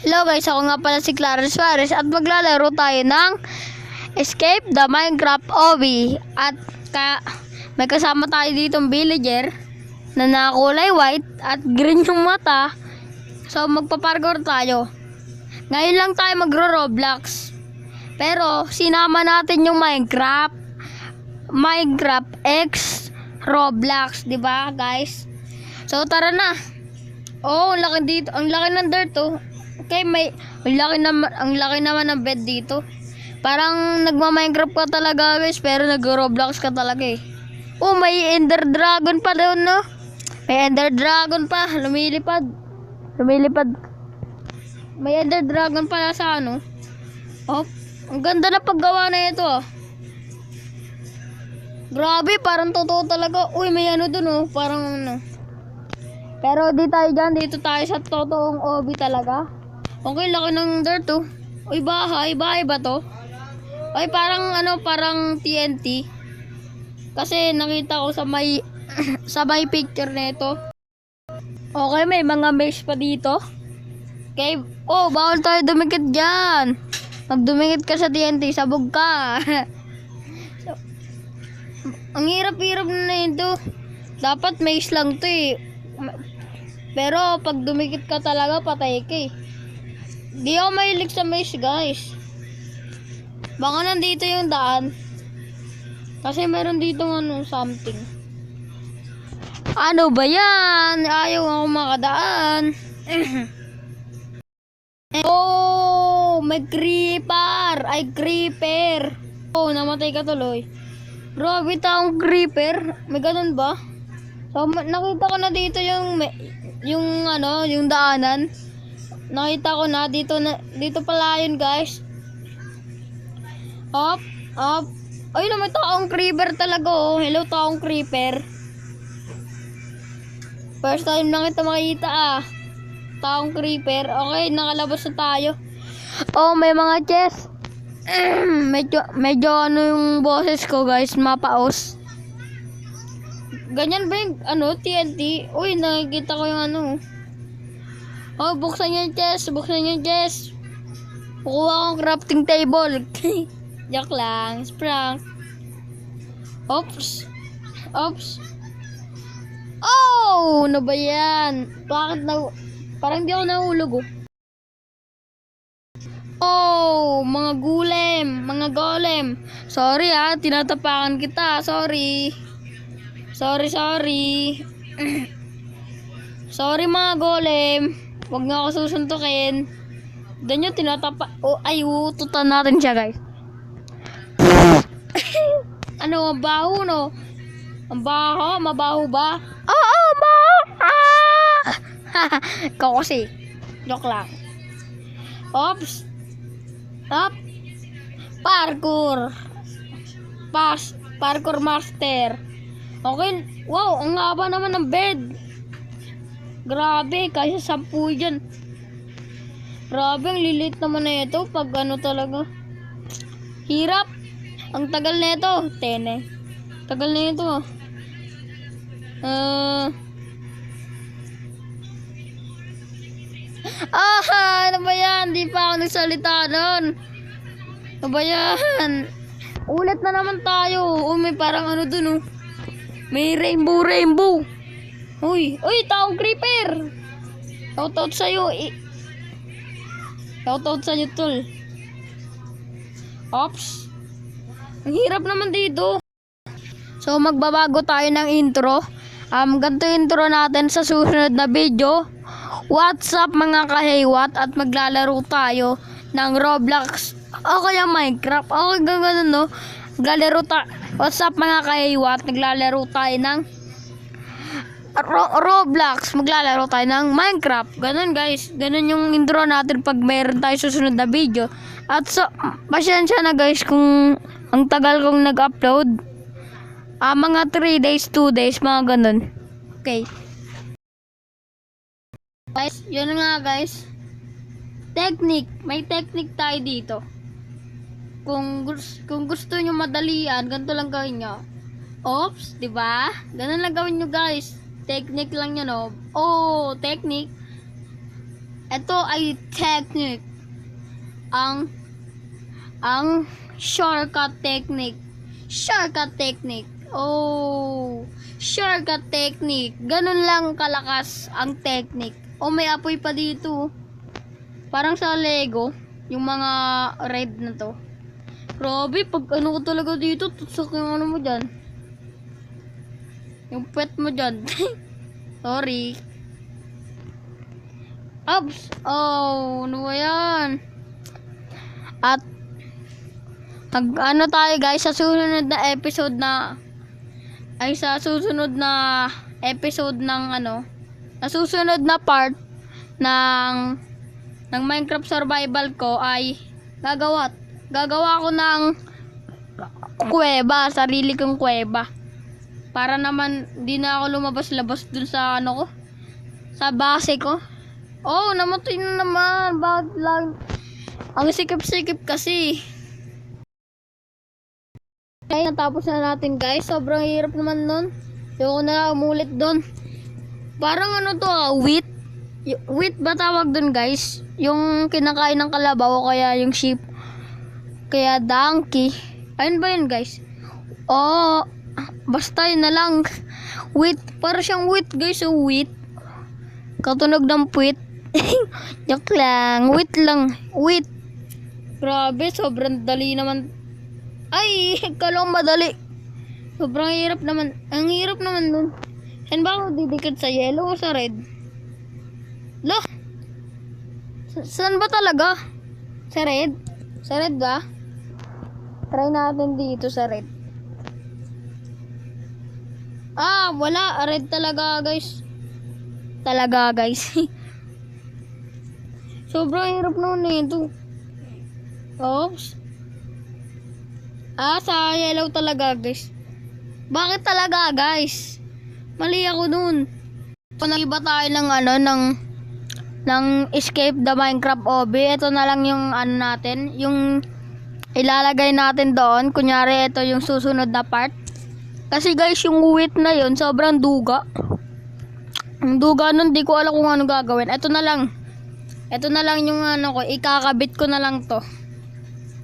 Hello guys, ako nga pala si Clara Suarez at maglalaro tayo ng Escape the Minecraft Obby. At may kasama tayo ditong villager na nakakulay white at green yung mata. So magpaparkour tayo. Ngayon lang tayo magro-Roblox. Pero sinama natin yung Minecraft X Roblox, 'di ba, guys? So tara na. Oh, ang laki dito. Ang laki ng dirt oh. Okay, ang laki naman ng bed dito. Parang nagma-Minecraft ka talaga, guys, pero nag-Roblox ka talaga eh. Oh, may Ender Dragon pa doon, no? May Ender Dragon pa, lumilipad. May Ender Dragon pa sa ano. Oh, ang ganda na paggawa na ito, oh. Grabe, parang totoo talaga. Uy, may ano doon, oh, parang ano. Pero di tayo dyan, dito tayo sa totoong Obby talaga. Okay, laki ng dirt oh. Uy, bahay ba to? Ay, parang ano, parang TNT. Kasi nakita ko sa may sa may picture nito. Okay, may mga mesh pa dito. Okay, oh, bawal tayo dumikit diyan. Pag dumikit ka sa TNT, sabog ka. So, ang hirap-hirap na ito. Dapat mesh lang to eh. Pero pag dumikit ka talaga, patay ka eh. Di ako mahilig sa maze, guys. Baka nandito yung daan. Kasi meron dito ano, something. Ano ba yan? Ayaw ako makadaan. Oh, may creeper. Ay, creeper. Oh, namatay ka tuloy. Grabe taong creeper. May ganun ba? So, nakita ko na dito yung ano, yung daanan. Nakita ko na dito pala yun, guys. Up. Ay, may taong creeper talaga oh. Hello, taong creeper. First time lang kita makita ah. Taong creeper. Okay, nakalabas na tayo. Oh, may mga chest. medyo ano yung boses ko, guys, mapaos. Ganyan ba yung ano, TNT? Uy, nakikita ko yung ano. Oh, buksan yung chest. Kukuha akong crafting table. Joke lang, prank. Oops. Oh, ano ba yan? Bakit parang di ako nahulog oh. Oh, mga golem. Sorry ah, tinatapakan kita. Sorry. Sorry mga golem. Huwag nga ako susuntukin. Ganyan tinatapa. Oh, ay, ututan natin siya, guys. Ano, mabaho, no? Ang baho, mabaho ba? Oo, mabaho! Ikaw kasi. Joke lang. Oops. Up. Parkour master. Okay. Wow, ang haba naman ng bed. Grabe, kasi 10 dyan. Grabe, ang lilit naman na ito. Pag ano talaga. Hirap. Ang tagal na ito. 10 eh. Tagal na ito. Ano ba yan? Di pa ako nagsalita nun. Ano ba yan? Ulit na naman tayo. May parang ano dun oh. May rainbow. Uy, taong creeper. Shoutout sa'yo. Shoutout sa'yo, tol. Ops. Ang hirap naman dito. So, magbabago tayo ng intro. Ganito intro natin sa susunod na video. What's up mga kahiwat? At maglalaro tayo ng Roblox. O kaya Minecraft. O ganun no. What's up mga kahiwat? Naglalaro tayo ng Roblox. Maglalaro tayo ng Minecraft. Ganun, guys. Ganun yung intro natin pag mayroon tayo susunod na video. At so, pasensya na, guys, kung ang tagal kong nag-upload. Mga 3 days, 2 days, mga ganun. Okay. Guys, yun nga, guys. Technique. May technique tayo dito. Kung gusto nyo madalian, ganito lang gawin nyo. Oops, diba? Ganun lang gawin nyo, guys. Technique lang yun, oh. Oh, technique. Ito ay technique. Ang shortcut technique. Shortcut technique. Oh, shortcut technique. Ganun lang kalakas ang technique. Oh, may apoy pa dito. Parang sa Lego, yung mga red na to. Grabe, pag ano ko talaga dito, tutsak yung ano mo dyan. Yung pet mo dyan. Sorry. Ups! Oh, ano ba yan? At, ano tayo guys, sa susunod na episode na, sa susunod na episode ng sa susunod na part ng Minecraft survival ko ay gagawa ko ng kuweba, sarili kong kuweba. Para naman di na ako lumabas-labas dun sa ko, sa base ko. Oh, namatay na naman. Bakit lang? Ang sikip-sikip kasi. Okay, natapos na natin guys. Sobrang hirap naman nun. Ayoko na umulit dun. Parang wheat. Wheat ba tawag dun guys? Yung kinakain ng kalabaw o kaya yung sheep. Kaya donkey. Ayun ba yun guys? Oh, basta yun na lang. Wheat. Para siyang wheat guys. So wheat. Katunog ng puwit. Joke lang. Wheat lang. Wheat. Grabe, sobrang dali naman. Ay, kalong madali. Sobrang hirap naman. Ang hirap naman nun. Saan ba ako didikit sa yellow o sa red? Loh. Saan ba talaga? Sa red? Sa red ba? Try natin dito sa red. Ah, wala. Red talaga guys. Talaga guys. Sobrang hirap naman nito. Oops. Ah, sa yellow talaga guys. Bakit talaga guys? Mali ako dun. Nag-iba tayo ng ng Escape the Minecraft OB. Ito na lang yung natin. Yung ilalagay natin doon. Kunyari ito yung susunod na part. Kasi guys yung wheat na yun sobrang duga. Ang duga nun di ko alam kung ano gagawin. Ito na lang. Ito na lang yung ko. Ikakabit ko na lang to.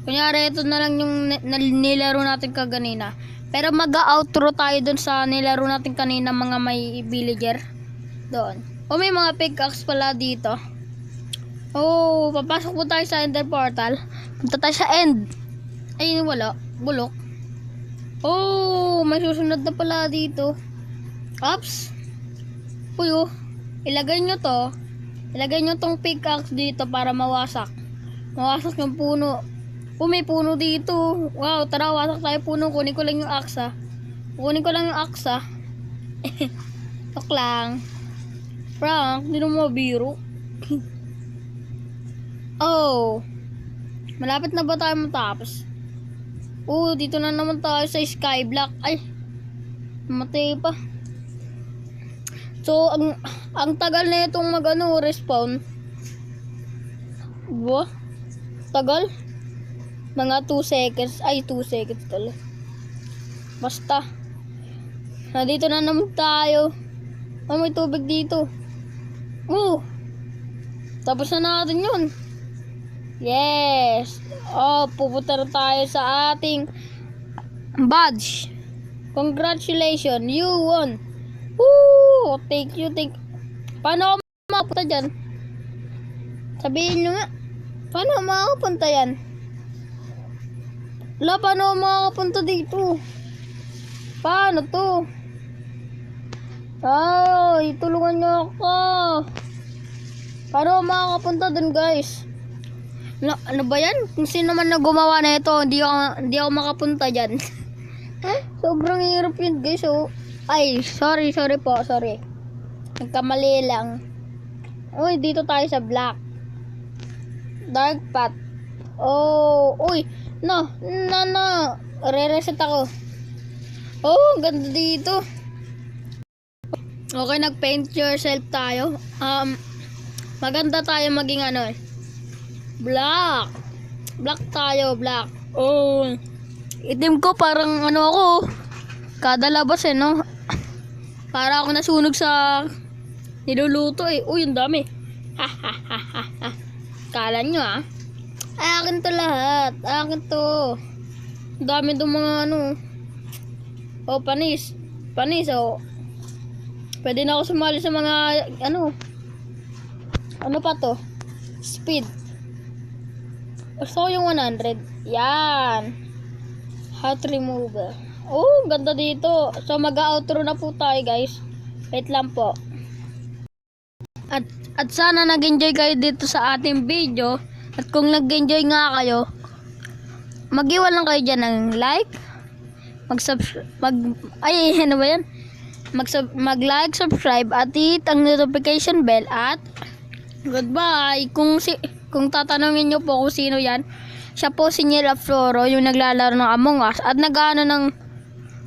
Kunyari ito na lang yung nilaro natin kaganina. Pero mag-outro tayo dun sa nilaro natin kanina mga may villager. Doon. O may mga pickaxe pala dito. Oh, papasok po tayo sa ender portal. Punta tayo sa end. Ay, wala. Bulok. Oh, may susunod na pala dito. Ops. Uy, oh. Ilagay nyo to. Ilagay nyo tong pickaxe dito para mawasak. Mawasak yung puno. Oh, may puno dito. Wow, tara, wasak tayo puno. Kunin ko lang yung aksa. Kunin ko lang yung aksa. Tok lang. Frank, hindi mo biro. Oh. Malapit na ba tayo matapos? Oh, dito na naman tayo sa skyblock. Ay. Matay pa. So, ang tagal na itong respawn. Wah. Tagal. Mga 2 seconds. Ay, 2 seconds talaga. Basta. Nandito na naman tayo. Oh, may tubig dito. Oh. Tapos na natin yun. Yes. Oh, pupunta na tayo sa ating badge. Congratulations. You won. Woo! Thank you. Paano ako makapunta dyan? Sabihin nyo nga. Paano ako makapunta yan? Wala, paano ako makapunta dito? Paano to? Ay, tulungan nyo ako. Paano ako makakapunta dun guys? Ano ba yan? Kung sino man na gumawa na ito, hindi ako makapunta dyan. Sobrang hirap yun guys. Oh. Ay, sorry po, sorry. Nagkamali lang. Uy, dito tayo sa black. Dark path. Oh, uy. No. Re-reset ako. Oh, ganda dito. Okay, nag-paint yourself tayo. Maganda tayo maging black. Black tayo, black. Oh. Itim ko parang ako. Kada labas no. Para ako nasunog sa niluluto eh. Uy, ang dami. Kala nyo ah. Ay, akin to lahat. Akin to. Ang dami itong mga ano. Oh, panis. Panis, oh. Pwede na ako sumali sa mga, ano. Ano pa to? Speed. So, yung 100. Yan. Hot remover. Oh, ganda dito. So, mag-outro na po tayo, guys. Wait lang po. At sana nag-enjoy kayo dito sa ating video. At kung nag-enjoy nga kayo, mag-iwan lang kayo dyan ng like, ano ba yan? Mag-like, subscribe, at hit ang notification bell, at goodbye. Kung tatanungin nyo po kung sino yan, siya po si Niel Afloro, yung naglalaro ng Among Us, at nag-ano ng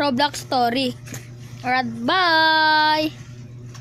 Roblox story. Alright, bye!